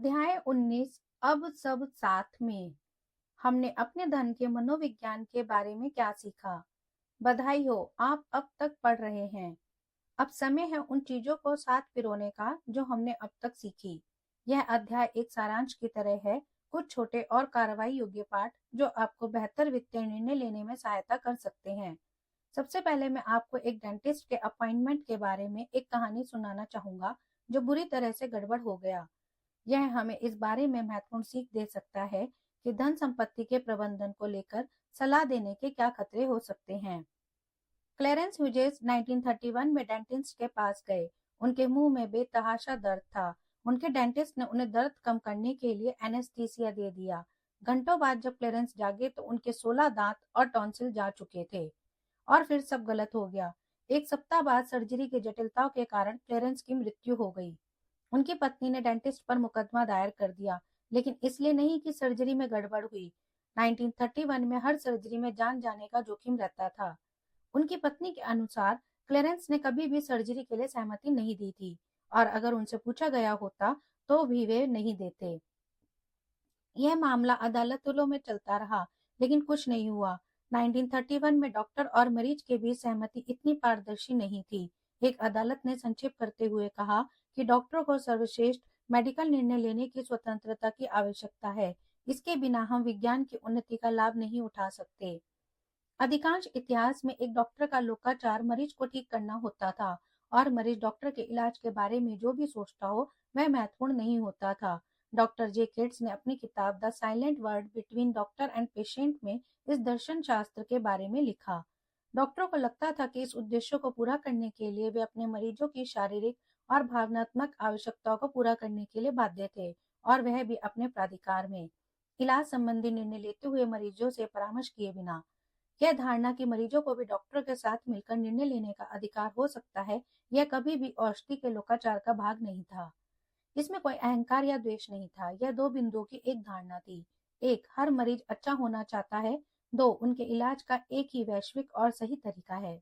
अध्याय 19। अब सब साथ में। हमने अपने धन के मनोविज्ञान के बारे में क्या सीखा? बधाई हो, आप अब तक पढ़ रहे हैं। अब समय है उन चीजों को साथ पिरोने का जो हमने अब तक सीखी। यह अध्याय एक सारांश की तरह है, कुछ छोटे और कार्रवाई योग्य पाठ जो आपको बेहतर वित्तीय निर्णय लेने में सहायता कर सकते हैं। सबसे पहले मैं आपको एक डेंटिस्ट के अपॉइंटमेंट के बारे में एक कहानी सुनाना चाहूंगा जो बुरी तरह से गड़बड़ हो गया। यह हमें इस बारे में महत्वपूर्ण सीख दे सकता है कि धन संपत्ति के प्रबंधन को लेकर सलाह देने के क्या खतरे हो सकते हैं। क्लेरेंस ह्यूजेस 1931 में डेंटिस्ट के पास गए। उनके मुंह में बेतहाशा दर्द था। उनके डेंटिस्ट ने उन्हें दर्द कम करने के लिए एनेस्थीसिया दे दिया। घंटों बाद जब क्लेरेंस जागे तो उनके 16 दांत और टॉन्सिल जा चुके थे और फिर सब गलत हो गया। एक सप्ताह बाद सर्जरी की जटिलताओं के कारण क्लेरेंस की मृत्यु हो गई। उनकी पत्नी ने डेंटिस्ट पर मुकदमा दायर कर दिया, लेकिन इसलिए नहीं कि सर्जरी में गड़बड़ हुई। 1931 में हर सर्जरी में जान जाने का जोखिम रहता था। उनकी पत्नी के अनुसार क्लेरेंस ने कभी भी सर्जरी के लिए सहमति नहीं दी थी और अगर उनसे पूछा गया होता तो भी वे नहीं देते। यह मामला अदालतों में चलता रहा, लेकिन कुछ नहीं हुआ। 1931 में डॉक्टर और मरीज के बीच सहमति इतनी पारदर्शी नहीं थी। एक अदालत ने संक्षेप करते हुए कहा कि डॉक्टरों को सर्वश्रेष्ठ मेडिकल निर्णय लेने की स्वतंत्रता की आवश्यकता है। इसके बिना हम विज्ञान की उन्नति का लाभ नहीं उठा सकते। अधिकांश इतिहास में एक डॉक्टर का लोकाचार मरीज को ठीक करना होता था और मरीज डॉक्टर के इलाज के बारे में जो भी सोचता हो वह महत्वपूर्ण नहीं होता था। डॉक्टर जे केट्स ने अपनी किताब the silent word between doctor and patient में इस दर्शन शास्त्र के बारे में लिखा। डॉक्टरों को लगता था कि इस उद्देश्य को पूरा करने के लिए वे अपने मरीजों की शारीरिक और भावनात्मक आवश्यकताओं को पूरा करने के लिए बाध्य थे, और वह भी अपने प्राधिकार में इलाज संबंधी निर्णय लेते हुए मरीजों से परामर्श किए बिना। यह धारणा कि मरीजों को भी डॉक्टर के साथ मिलकर निर्णय लेने का अधिकार हो सकता है, यह कभी भी औषधि के लोकाचार का भाग नहीं था। इसमें कोई अहंकार या द्वेष नहीं था। यह दो बिंदुओं की एक धारणा थी। एक, हर मरीज अच्छा होना चाहता है। दो, उनके इलाज का एक ही वैश्विक और सही तरीका है।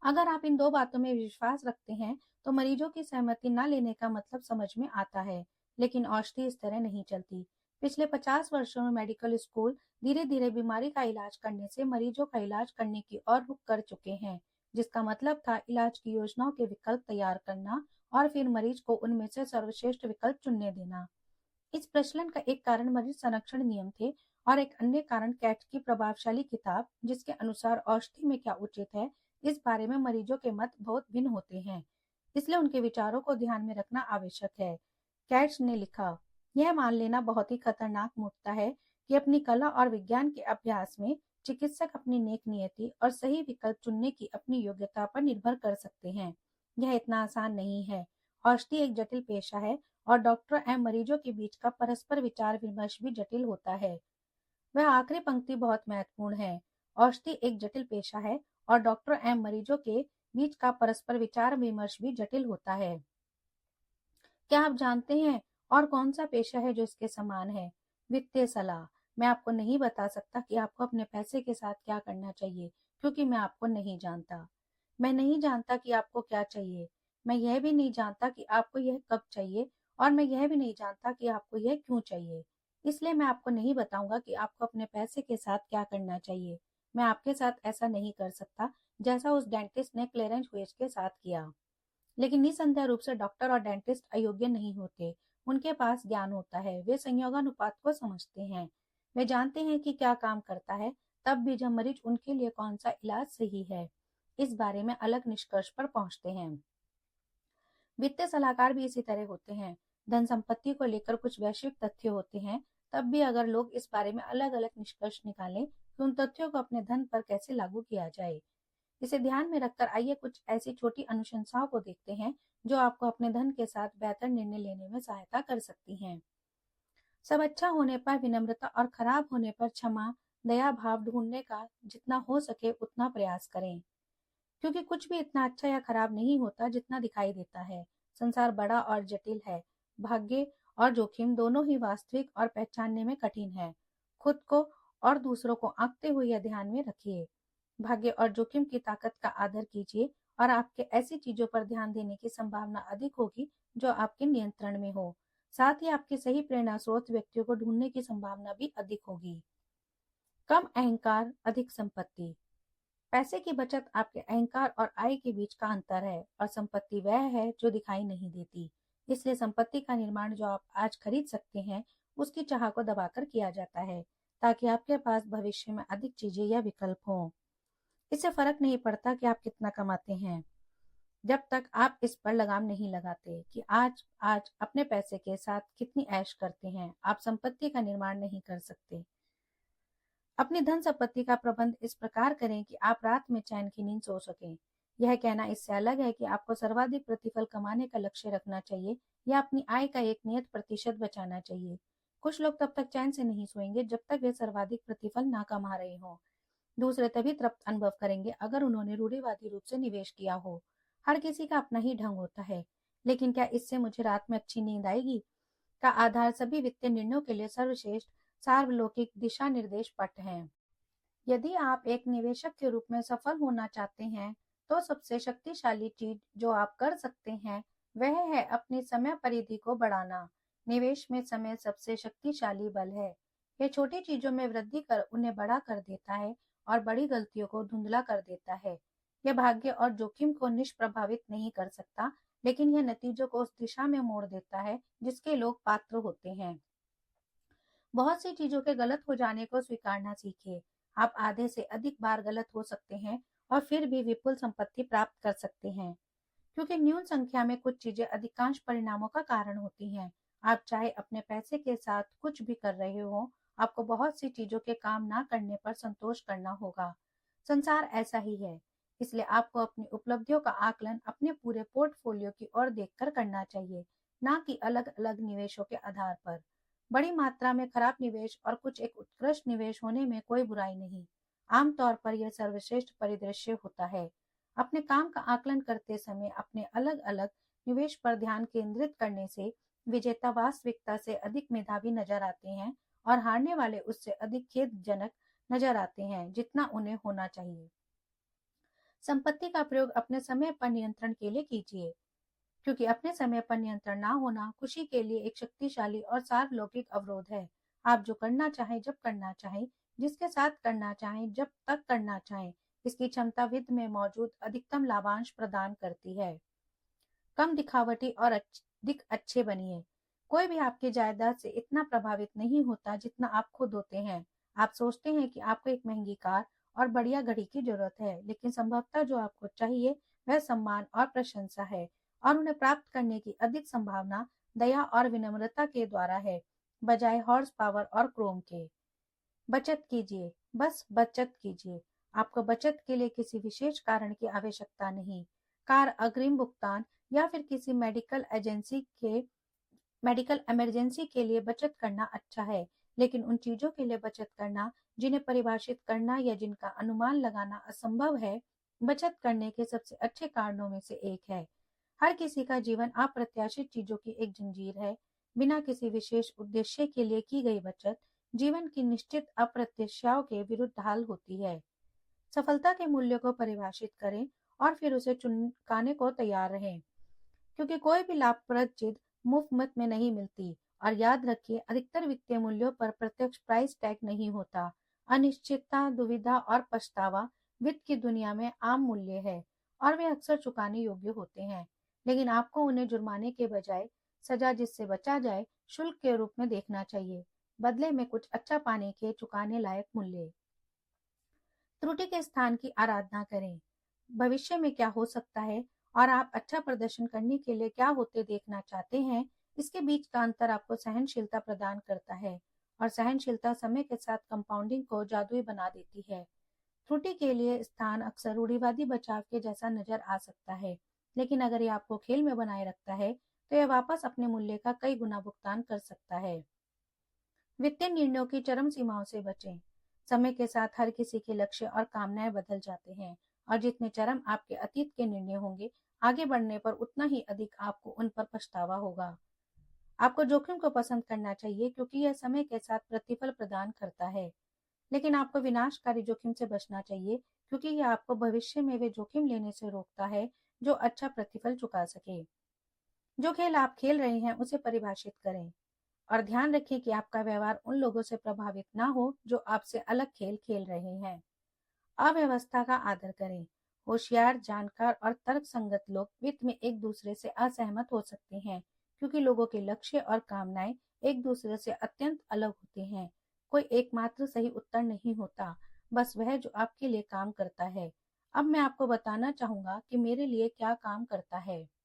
अगर आप इन दो बातों में विश्वास रखते हैं तो मरीजों की सहमति न लेने का मतलब समझ में आता है। लेकिन औषधि इस तरह नहीं चलती। पिछले 50 वर्षों में मेडिकल स्कूल धीरे धीरे बीमारी का इलाज करने से मरीजों का इलाज करने की ओर रुख कर चुके हैं, जिसका मतलब था इलाज की योजनाओं के विकल्प तैयार करना और फिर मरीज को उनमें से सर्वश्रेष्ठ विकल्प चुनने देना। इस प्रचलन का एक कारण मरीज संरक्षण नियम थे और एक अन्य कारण कैट की प्रभावशाली किताब, जिसके अनुसार औषधि में क्या उचित है, इस बारे में मरीजों के मत बहुत भिन्न होते हैं, इसलिए उनके विचारों को ध्यान में रखना आवश्यक है। कैट्स ने लिखा, यह मान लेना बहुत ही खतरनाक मूर्खता है कि अपनी कला और विज्ञान के अभ्यास में चिकित्सक अपनी नेक नियति और सही विकल्प चुनने की अपनी योग्यता पर निर्भर कर सकते हैं। यह इतना आसान नहीं है। औषधि एक जटिल पेशा है और डॉक्टर एवं मरीजों के बीच का परस्पर विचार विमर्श भी जटिल होता है। वह आखिरी पंक्ति बहुत महत्वपूर्ण है। औषधि एक जटिल पेशा है और डॉक्टर एवं मरीजों के बीच का परस्पर विचार विमर्श भी जटिल होता है। क्या आप जानते हैं और कौन सा पेशा है जो इसके समान है? वित्तीय सलाह। मैं आपको नहीं बता सकता कि आपको अपने पैसे के साथ क्या करना चाहिए, क्योंकि मैं आपको नहीं जानता। मैं नहीं जानता कि आपको क्या चाहिए। मैं यह भी नहीं जानता कि आपको यह कब चाहिए, और मैं यह भी नहीं जानता कि आपको यह क्यों चाहिए। इसलिए मैं आपको नहीं बताऊंगा कि आपको अपने पैसे के साथ क्या करना चाहिए। मैं आपके साथ ऐसा नहीं कर सकता जैसा उस डेंटिस्ट ने क्लेरेंस हुएज के साथ किया। लेकिन निसंदेह रूप से डॉक्टर और डेंटिस्ट अयोग्य नहीं होते। उनके पास ज्ञान होता है। वे संयोगानुपात को समझते हैं। वे जानते हैं कि क्या काम करता है, तब भी जब मरीज उनके लिए कौन सा इलाज सही है, इस बारे में अलग निष्कर्ष पर पहुंचते हैं। वित्तीय सलाहकार भी इसी तरह होते हैं। धन संपत्ति को लेकर कुछ वैश्विक तथ्य होते हैं, तब भी अगर लोग इस बारे में अलग अलग निष्कर्ष निकालें कि उन तथ्यों को अपने धन पर कैसे लागू किया जाए। इसे ध्यान में रखकर आइए कुछ ऐसी छोटी अनुशंसाओं को देखते हैं जो आपको अपने धन के साथ बेहतर निर्णय लेने में सहायता कर सकती हैं। सब अच्छा होने पर विनम्रता और खराब होने पर क्षमा, दया भाव ढूंढने का जितना हो सके उतना प्रयास करें, क्योंकि कुछ भी इतना अच्छा या खराब नहीं होता जितना दिखाई देता है। संसार बड़ा और जटिल है। भाग्य और जोखिम दोनों ही वास्तविक और पहचानने में कठिन है। खुद को और दूसरों को आंकते हुए यह ध्यान में रखिए। भाग्य और जोखिम की ताकत का आदर कीजिए और आपके ऐसी चीजों पर ध्यान देने की संभावना अधिक होगी जो आपके नियंत्रण में हो। साथ ही आपके सही प्रेरणा स्रोत व्यक्तियों को ढूंढने की संभावना भी अधिक होगी। कम अहंकार, अधिक संपत्ति। पैसे की बचत आपके अहंकार और आय के बीच का अंतर है, और संपत्ति वह है जो दिखाई नहीं देती। इसलिए संपत्ति का निर्माण जो आप आज खरीद सकते हैं, उसकी चाह को दबाकर किया जाता है, ताकि आपके पास भविष्य में अधिक चीजें या विकल्प हों। इससे फर्क नहीं पड़ता कि आप कितना कमाते हैं, जब तक आप इस पर लगाम नहीं लगाते कि आज आज अपने पैसे के साथ कितनी ऐश करते हैं। आप संपत्ति का निर्माण नहीं कर सकते। अपनी धन संपत्ति का प्रबंध इस प्रकार करें कि आप रात में चैन की नींद सो सकें। यह कहना इससे अलग है कि आपको सर्वाधिक प्रतिफल कमाने का लक्ष्य रखना चाहिए या अपनी आय का एक नियत प्रतिशत बचाना चाहिए। कुछ लोग तब तक चैन से नहीं सोएंगे जब तक वे सर्वाधिक प्रतिफल ना कमा रहे हों। दूसरे तभी तृप्त अनुभव करेंगे अगर उन्होंने रूढ़िवादी रूप से निवेश किया हो। हर किसी का अपना ही ढंग होता है, लेकिन क्या इससे मुझे रात में अच्छी नींद आएगी का आधार सभी वित्तीय निर्णयों के लिए सर्वश्रेष्ठ सार्वलौकिक दिशा निर्देश पट हैं। यदि आप एक निवेशक के रूप में सफल होना चाहते हैं, तो सबसे शक्तिशाली चीज जो आप कर सकते हैं वह है अपनी समय परिधि को बढ़ाना। निवेश में समय सबसे शक्तिशाली बल है। यह छोटी चीजों में वृद्धि कर उन्हें बड़ा कर देता है और बड़ी गलतियों को धुंधला कर देता है। यह भाग्य और जोखिम को निष्प्रभावित नहीं कर सकता, लेकिन यह नतीजों को उस दिशा में मोड़ देता है जिसके लोग पात्र होते हैं। बहुत सी चीजों के गलत हो जाने को स्वीकारना सीखिए। आप आधे से अधिक बार गलत हो सकते हैं और फिर भी विपुल संपत्ति प्राप्त कर सकते हैं, क्योंकि न्यून संख्या में कुछ चीजें अधिकांश परिणामों का कारण होती हैं। आप चाहे अपने पैसे के साथ कुछ भी कर रहे हो, आपको बहुत सी चीजों के काम ना करने पर संतोष करना होगा। संसार ऐसा ही है, इसलिए आपको अपनी उपलब्धियों का आकलन अपने पूरे पोर्टफोलियो की ओर देखकर करना चाहिए, ना कि अलग अलग निवेशों के आधार पर। बड़ी मात्रा में खराब निवेश और कुछ एक उत्कृष्ट निवेश होने में कोई बुराई नहीं। आमतौर पर यह सर्वश्रेष्ठ परिदृश्य होता है। अपने काम का आकलन करते समय अपने अलग अलग निवेश पर ध्यान केंद्रित करने से विजेता वास्तविकता से अधिक मेधावी नजर आते हैं और हारने वाले उससे अधिक खेदजनक नजर आते हैं जितना उन्हें होना चाहिए। संपत्ति का प्रयोग अपने समय पर नियंत्रण के लिए कीजिए, क्योंकि अपने समय पर नियंत्रण ना होना खुशी के लिए एक शक्तिशाली और सार्वलौकिक अवरोध है। आप जो करना चाहें, जब करना चाहें, जिसके साथ करना चाहें, जब तक करना चाहें, इसकी क्षमता वित्त में मौजूद अधिकतम लाभांश प्रदान करती है। कम दिखावटी और अधिक अच्छे बनिए। कोई भी आपकी जायदाद से इतना प्रभावित नहीं होता जितना आप खुद होते हैं। आप सोचते हैं कि आपको एक महंगी कार और बढ़िया घड़ी की जरूरत है, लेकिन संभवतः जो आपको चाहिए वह सम्मान और प्रशंसा है, और उन्हें प्राप्त करने की अधिक संभावना दया और विनम्रता के द्वारा है, बजाय हॉर्स पावर और क्रोम के। बचत कीजिए, बस बचत कीजिए। आपको बचत के लिए किसी विशेष कारण की आवश्यकता नहीं। कार अग्रिम भुगतान या फिर किसी मेडिकल इमरजेंसी के लिए बचत करना अच्छा है, लेकिन उन चीजों के लिए बचत करना जिन्हें परिभाषित करना या जिनका अनुमान लगाना असंभव है, बचत करने के सबसे अच्छे कारणों में से एक है। हर किसी का जीवन अप्रत्याशित चीजों की एक जंजीर है। बिना किसी विशेष उद्देश्य के लिए की गई बचत जीवन की निश्चित अप्रत्याशाओं के विरुद्ध ढाल होती है। सफलता के मूल्य को परिभाषित करें और फिर उसे चुकाने को तैयार रहें, क्योंकि कोई भी लाभप्रद चीज मुफ्त में नहीं मिलती। और याद रखिए, अधिकतर वित्तीय मूल्यों पर प्रत्यक्ष प्राइस टैग नहीं होता। अनिश्चितता, दुविधा और पछतावा वित्त की दुनिया में आम मूल्य है, और वे अक्सर चुकाने योग्य होते हैं, लेकिन आपको उन्हें जुर्माने के बजाय सजा जिससे बचा जाए शुल्क के रूप में देखना चाहिए, बदले में कुछ अच्छा पाने के चुकाने लायक मूल्य। त्रुटि के स्थान की आराधना करें। भविष्य में क्या हो सकता है और आप अच्छा प्रदर्शन करने के लिए क्या होते देखना चाहते हैं, इसके बीच का अंतर आपको सहनशीलता प्रदान करता है, और सहनशीलता समय के साथ कंपाउंडिंग को जादुई बना देती है। त्रुटि के लिए स्थान अक्सर रूढ़िवादी बचाव के जैसा नजर आ सकता है, लेकिन अगर यह आपको खेल में बनाए रखता है तो यह वापस अपने मूल्य का कई गुना भुगतान कर सकता है। वित्तीय निर्णयों की चरम सीमाओं से बचें। समय के साथ हर किसी के लक्ष्य और कामनाएं बदल जाते हैं, और जितने चरम आपके अतीत के निर्णय होंगे, आगे बढ़ने पर उतना ही अधिक आपको उन पर पछतावा होगा। आपको जोखिम को पसंद करना चाहिए, क्योंकि यह समय के साथ प्रतिफल प्रदान करता है, लेकिन आपको विनाशकारी जोखिम से बचना चाहिए, क्योंकि यह आपको भविष्य में वे जोखिम लेने से रोकता है जो अच्छा प्रतिफल चुका सके। जो खेल आप खेल रहे हैं उसे परिभाषित करें और ध्यान रखें कि आपका व्यवहार उन लोगों से प्रभावित ना हो जो आपसे अलग खेल खेल रहे हैं। अव्यवस्था का आदर करें। होशियार, जानकार और तर्कसंगत लोग वित्त में एक दूसरे से असहमत हो सकते हैं क्योंकि लोगों के लक्ष्य और कामनाएं एक दूसरे से अत्यंत अलग होते हैं। कोई एकमात्र सही उत्तर नहीं होता, बस वह जो आपके लिए काम करता है। अब मैं आपको बताना चाहूंगा कि मेरे लिए क्या काम करता है।